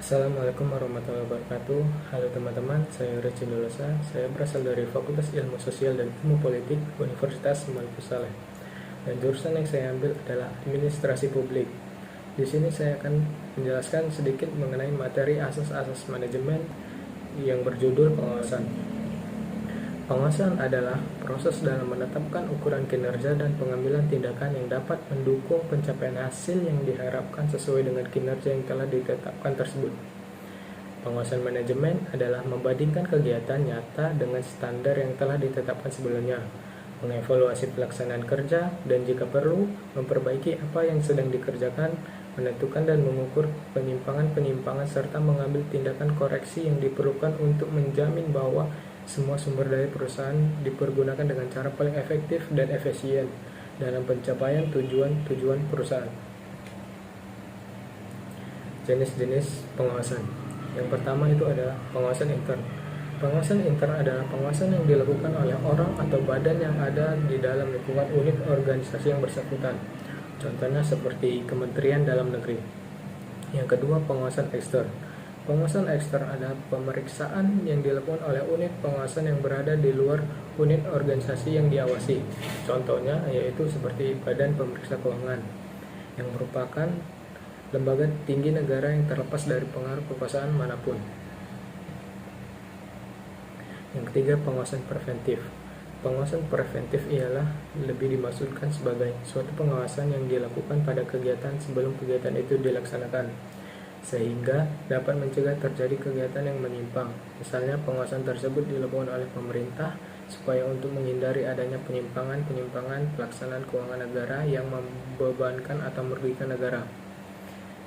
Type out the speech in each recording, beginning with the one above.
Assalamualaikum warahmatullahi wabarakatuh. Halo teman-teman, saya Reci Dolosa. Saya berasal dari Fakultas Ilmu Sosial dan Ilmu Politik Universitas Maluku Saleh. Dan jurusan yang saya ambil adalah Administrasi Publik. Di sini saya akan menjelaskan sedikit mengenai materi asas-asas manajemen yang berjudul pengawasan. Pengawasan adalah proses dalam menetapkan ukuran kinerja dan pengambilan tindakan yang dapat mendukung pencapaian hasil yang diharapkan sesuai dengan kinerja yang telah ditetapkan tersebut. Pengawasan manajemen adalah membandingkan kegiatan nyata dengan standar yang telah ditetapkan sebelumnya, mengevaluasi pelaksanaan kerja, dan jika perlu, memperbaiki apa yang sedang dikerjakan, menentukan dan mengukur penyimpangan-penyimpangan, serta mengambil tindakan koreksi yang diperlukan untuk menjamin bahwa semua sumber daya perusahaan dipergunakan dengan cara paling efektif dan efisien dalam pencapaian tujuan-tujuan perusahaan. Jenis-jenis pengawasan. Yang pertama itu adalah pengawasan intern. Pengawasan intern adalah pengawasan yang dilakukan oleh orang atau badan yang ada di dalam lingkungan unit organisasi yang bersangkutan. Contohnya seperti Kementerian Dalam Negeri. Yang kedua, pengawasan ekstern. Pengawasan ekstern adalah pemeriksaan yang dilakukan oleh unit pengawasan yang berada di luar unit organisasi yang diawasi. Contohnya yaitu seperti Badan Pemeriksa Keuangan, yang merupakan lembaga tinggi negara yang terlepas dari pengaruh kekuasaan manapun. Yang ketiga, pengawasan preventif. Pengawasan preventif ialah lebih dimaksudkan sebagai suatu pengawasan yang dilakukan pada kegiatan sebelum kegiatan itu dilaksanakan, sehingga dapat mencegah terjadi kegiatan yang menyimpang. Misalnya, pengawasan tersebut dilakukan oleh pemerintah supaya untuk menghindari adanya penyimpangan-penyimpangan pelaksanaan keuangan negara yang membebankan atau merugikan negara.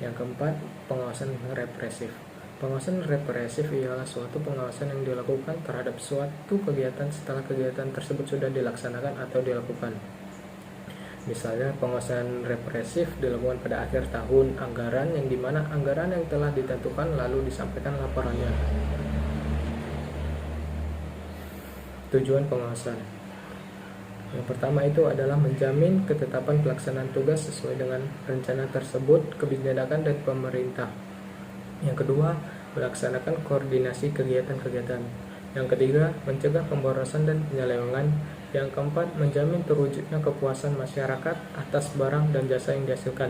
Yang keempat, pengawasan represif. Pengawasan represif ialah suatu pengawasan yang dilakukan terhadap suatu kegiatan setelah kegiatan tersebut sudah dilaksanakan atau dilakukan. Misalnya, pengawasan represif dilakukan pada akhir tahun anggaran, yang dimana anggaran yang telah ditentukan lalu disampaikan laporannya. Tujuan pengawasan. Yang pertama itu adalah menjamin ketetapan pelaksanaan tugas sesuai dengan rencana tersebut, kebijakan dan pemerintah. Yang kedua, melaksanakan koordinasi kegiatan-kegiatan. Yang ketiga, mencegah pemborosan dan penyelewengan. Yang keempat, menjamin terwujudnya kepuasan masyarakat atas barang dan jasa yang dihasilkan.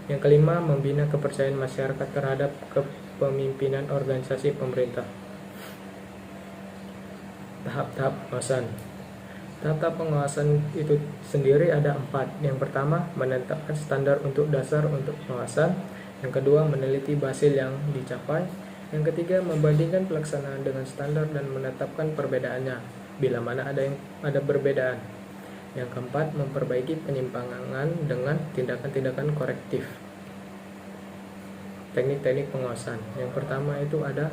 Yang kelima, membina kepercayaan masyarakat terhadap kepemimpinan organisasi pemerintah. Tahap-tahap pengawasan. Tahap-tahap pengawasan itu sendiri ada 4. Yang pertama, menetapkan standar untuk dasar untuk pengawasan. Yang kedua, meneliti hasil yang dicapai. Yang ketiga, membandingkan pelaksanaan dengan standar dan menetapkan perbedaannya bila mana ada perbedaan. Yang keempat, memperbaiki penyimpangan dengan tindakan-tindakan korektif. Teknik-teknik pengawasan. Yang pertama itu ada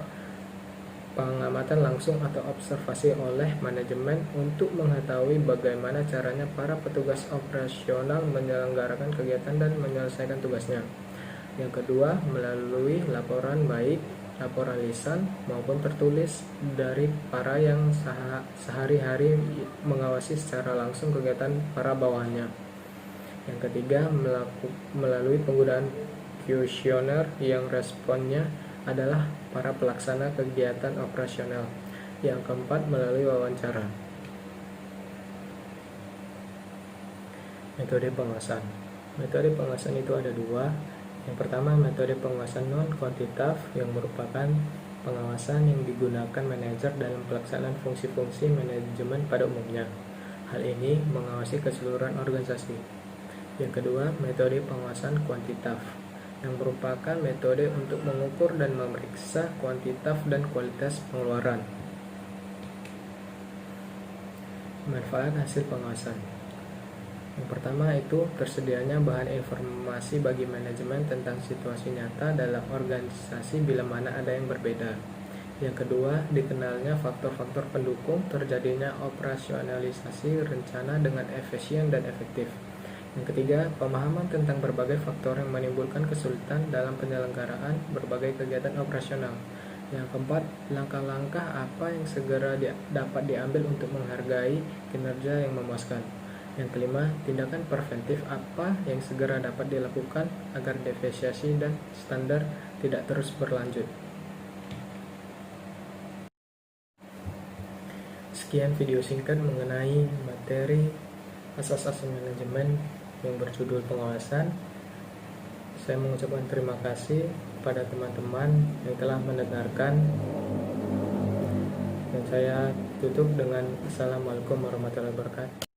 pengamatan langsung atau observasi oleh manajemen untuk mengetahui bagaimana caranya para petugas operasional menyelenggarakan kegiatan dan menyelesaikan tugasnya. Yang kedua, melalui laporan baik laporan lisan maupun tertulis dari para yang sehari-hari mengawasi secara langsung kegiatan para bawahannya. Yang ketiga, melalui penggunaan kuesioner yang responnya adalah para pelaksana kegiatan operasional. Yang keempat, melalui wawancara. Metode pengawasan. Metode pengawasan itu ada 2. Yang pertama, metode pengawasan non-kuantitatif, yang merupakan pengawasan yang digunakan manajer dalam pelaksanaan fungsi-fungsi manajemen pada umumnya. Hal ini mengawasi keseluruhan organisasi. Yang kedua, metode pengawasan kuantitatif, yang merupakan metode untuk mengukur dan memeriksa kuantitas dan kualitas pengeluaran. Manfaat hasil pengawasan. Yang pertama itu tersedianya bahan informasi bagi manajemen tentang situasi nyata dalam organisasi bila mana ada yang berbeda. Yang kedua, dikenalnya faktor-faktor pendukung terjadinya operasionalisasi rencana dengan efisien dan efektif. Yang ketiga, pemahaman tentang berbagai faktor yang menimbulkan kesulitan dalam penyelenggaraan berbagai kegiatan operasional. Yang keempat, langkah-langkah apa yang segera dapat diambil untuk menghargai kinerja yang memuaskan. Yang kelima, tindakan preventif apa yang segera dapat dilakukan agar deviasi dan standar tidak terus berlanjut. Sekian video singkat mengenai materi asas-asas manajemen yang berjudul pengawasan. Saya mengucapkan terima kasih kepada teman-teman yang telah mendengarkan, dan saya tutup dengan Assalamualaikum warahmatullahi wabarakatuh.